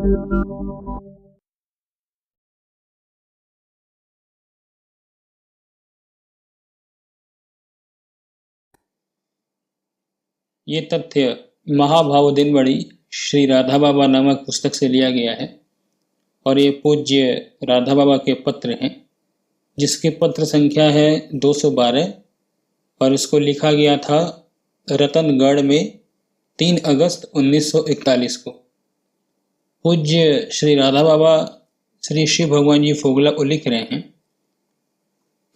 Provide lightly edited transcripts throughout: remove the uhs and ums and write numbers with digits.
ये तथ्य महाभावोदयमणि श्री राधा बाबा नामक पुस्तक से लिया गया है और ये पूज्य राधा बाबा के पत्र हैं, जिसके पत्र संख्या है 212 और इसको लिखा गया था रतनगढ़ में 3 अगस्त 1941 को। पूज्य श्री राधा बाबा श्री शिव भगवान जी फोगला को लिख रहे हैं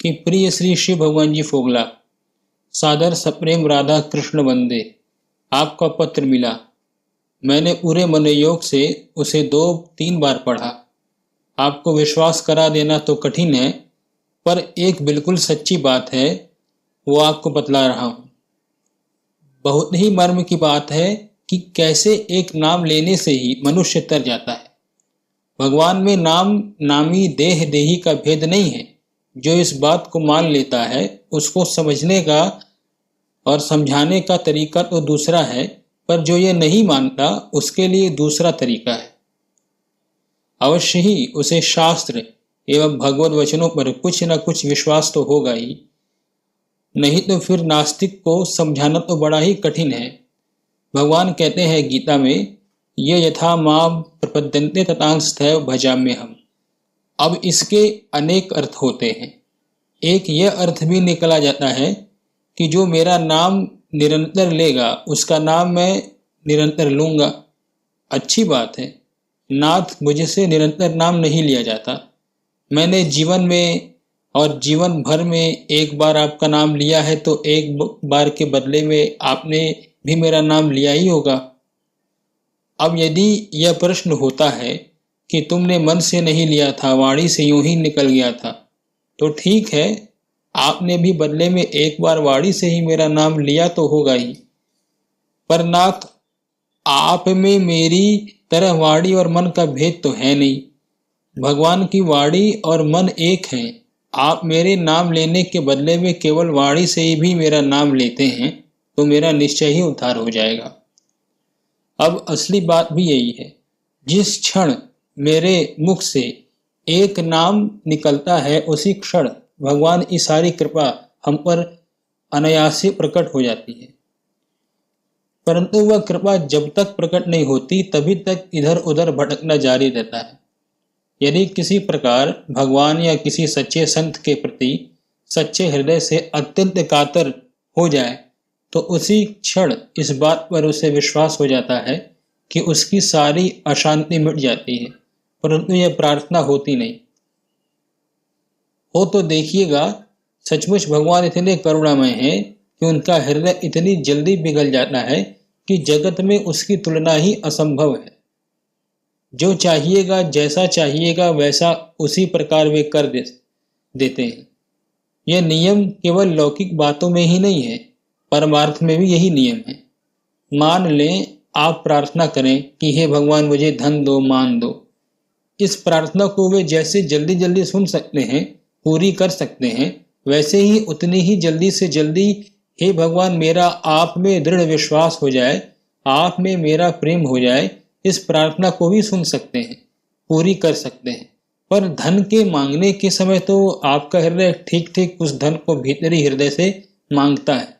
कि प्रिय श्री शिव भगवान जी फोगला, सादर सप्रेम राधा कृष्ण वंदे। आपका पत्र मिला। मैंने पूरे मनोयोग से उसे 2-3 बार पढ़ा। आपको विश्वास करा देना तो कठिन है, पर एक बिल्कुल सच्ची बात है, वो आपको बतला रहा हूँ। बहुत ही मर्म की बात है कि कैसे एक नाम लेने से ही मनुष्य तर जाता है। भगवान में नाम नामी देह देही का भेद नहीं है। जो इस बात को मान लेता है उसको समझने का और समझाने का तरीका तो दूसरा है, पर जो ये नहीं मानता उसके लिए दूसरा तरीका है। अवश्य ही उसे शास्त्र एवं भगवत वचनों पर कुछ न कुछ विश्वास तो होगा ही, नहीं तो फिर नास्तिक को समझाना तो बड़ा ही कठिन है। भगवान कहते हैं गीता में, ये यथा माम प्रपद्यन्ते तथांस्तैव भजाम्यहम्। अब इसके अनेक अर्थ होते हैं। एक यह अर्थ भी निकला जाता है कि जो मेरा नाम निरंतर लेगा उसका नाम मैं निरंतर लूंगा। अच्छी बात है, नाथ मुझसे निरंतर नाम नहीं लिया जाता। मैंने जीवन में और जीवन भर में एक बार आपका नाम लिया है तो एक बार के बदले में आपने भी मेरा नाम लिया ही होगा। अब यदि यह प्रश्न होता है कि तुमने मन से नहीं लिया था, वाणी से यूं ही निकल गया था, तो ठीक है, आपने भी बदले में एक बार वाणी से ही मेरा नाम लिया तो होगा ही। पर नाथ, आप में मेरी तरह वाणी और मन का भेद तो है नहीं। भगवान की वाणी और मन एक हैं। आप मेरे नाम लेने के बदले में केवल वाणी से ही भी मेरा नाम लेते हैं तो मेरा निश्चय ही उद्धार हो जाएगा। अब असली बात भी यही है। जिस क्षण मेरे मुख से एक नाम निकलता है उसी क्षण भगवान की सारी कृपा हम पर अनायास से प्रकट हो जाती है। परंतु वह कृपा जब तक प्रकट नहीं होती तभी तक इधर उधर भटकना जारी रहता है। यदि किसी प्रकार भगवान या किसी सच्चे संत के प्रति सच्चे हृदय से अत्यंत कातर हो जाए तो उसी क्षण इस बात पर उसे विश्वास हो जाता है कि उसकी सारी अशांति मिट जाती है, परंतु यह प्रार्थना होती नहीं। हो तो देखिएगा, सचमुच भगवान इतने करुणामय हैं कि उनका हृदय इतनी जल्दी पिघल जाता है कि जगत में उसकी तुलना ही असंभव है। जो चाहिएगा, जैसा चाहिएगा वैसा उसी प्रकार वे कर देते हैं। यह नियम केवल लौकिक बातों में ही नहीं है, परमार्थ में भी यही नियम है। मान लें आप प्रार्थना करें कि हे भगवान मुझे धन दो, मान दो। इस प्रार्थना को वे जैसे जल्दी जल्दी सुन सकते हैं, पूरी कर सकते हैं, वैसे ही उतनी ही जल्दी से जल्दी हे भगवान मेरा आप में दृढ़ विश्वास हो जाए, आप में मेरा प्रेम हो जाए, इस प्रार्थना को भी सुन सकते हैं, पूरी कर सकते हैं। पर धन के मांगने के समय तो आपका हृदय ठीक ठीक उस धन को भीतरी हृदय से मांगता है,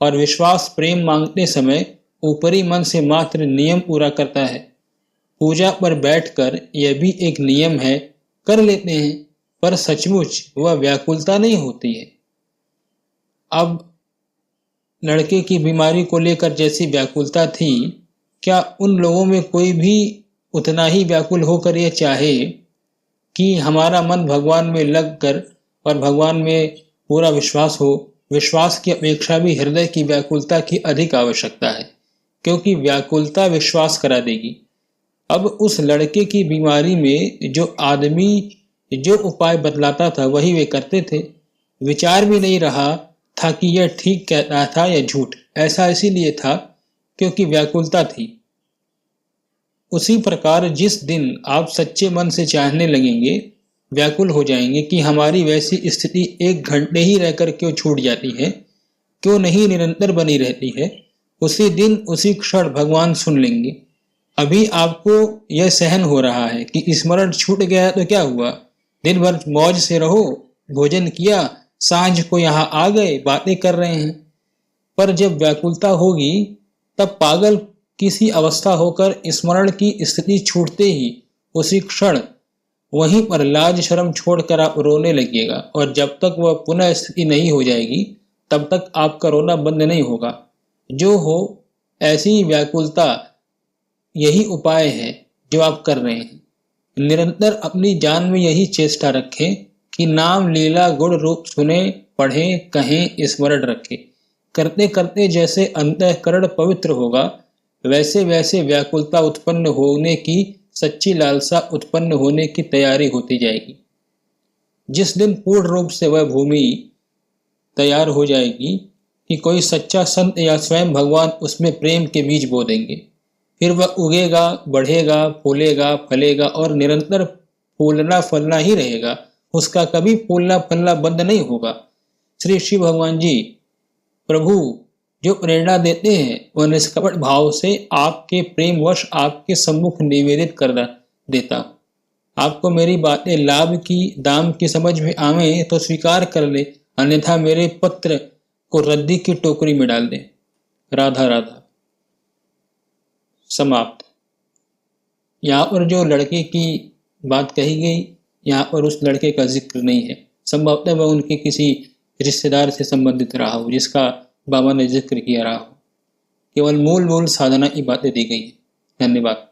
और विश्वास प्रेम मांगते समय ऊपरी मन से मात्र नियम पूरा करता है। पूजा पर बैठकर यह भी एक नियम है, कर लेते हैं, पर सचमुच वह व्याकुलता नहीं होती है। अब लड़के की बीमारी को लेकर जैसी व्याकुलता थी, क्या उन लोगों में कोई भी उतना ही व्याकुल होकर यह चाहे कि हमारा मन भगवान में लग कर और भगवान में पूरा विश्वास हो? विश्वास की अपेक्षा भी हृदय की व्याकुलता की अधिक आवश्यकता है, क्योंकि व्याकुलता विश्वास करा देगी। अब उस लड़के की बीमारी में जो आदमी जो उपाय बतलाता था वही वे करते थे। विचार भी नहीं रहा था कि यह ठीक कहता था या झूठ। ऐसा इसीलिए था क्योंकि व्याकुलता थी। उसी प्रकार जिस दिन आप सच्चे मन से चाहने लगेंगे, व्याकुल हो जाएंगे कि हमारी वैसी स्थिति 1 घंटे ही रहकर क्यों छूट जाती है, क्यों नहीं निरंतर बनी रहती है, उसी दिन उसी क्षण भगवान सुन लेंगे। अभी आपको यह सहन हो रहा है कि स्मरण छूट गया तो क्या हुआ, दिन भर मौज से रहो, भोजन किया, सांझ को यहाँ आ गए, बातें कर रहे हैं। पर जब व्याकुलता होगी तब पागल किसी अवस्था होकर स्मरण की स्थिति छूटते ही उसी क्षण वहीं पर लाज शर्म छोड़कर आप रोने लगिएगा, और जब तक वह पुनः स्थिति नहीं हो जाएगी तब तक आपका रोना बंद नहीं होगा। जो हो ऐसी व्याकुलता यही उपाय है जो आप कर रहे हैं। निरंतर अपनी जान में यही चेष्टा रखें कि नाम लीला गुण रूप सुने, पढ़ें, कहें, स्मरण रखें। करते करते जैसे अंतःकरण पवित्र होगा, वैसे वैसे व्याकुलता उत्पन्न होने की, सच्ची लालसा उत्पन्न होने की तैयारी होती जाएगी। जिस दिन पूर्ण रूप से वह भूमि तैयार हो जाएगी कि कोई सच्चा संत या स्वयं भगवान उसमें प्रेम के बीज बो देंगे, फिर वह उगेगा, बढ़ेगा, फूलेगा, फलेगा और निरंतर फूलना फलना ही रहेगा। उसका कभी फूलना फलना बंद नहीं होगा। श्री शिव भगवान जी प्रभु जो प्रेरणा देते हैं वह निष्कपट भाव से आपके प्रेमवश आपके सम्मुख निवेदित कर देता हूँ। आपको मेरी बातें लाभ की, दाम की समझ में आवे तो स्वीकार कर ले, अन्यथा मेरे पत्र को रद्दी की टोकरी में डाल दे। राधा राधा। समाप्त। यहाँ पर जो लड़के की बात कही गई, यहाँ पर उस लड़के का जिक्र नहीं है। संभवतः वह उनके किसी रिश्तेदार से संबंधित रहा हो जिसका बाबा ने जिक्र किया रहा हो। केवल मूल साधना की बातें दी गई है। धन्यवाद।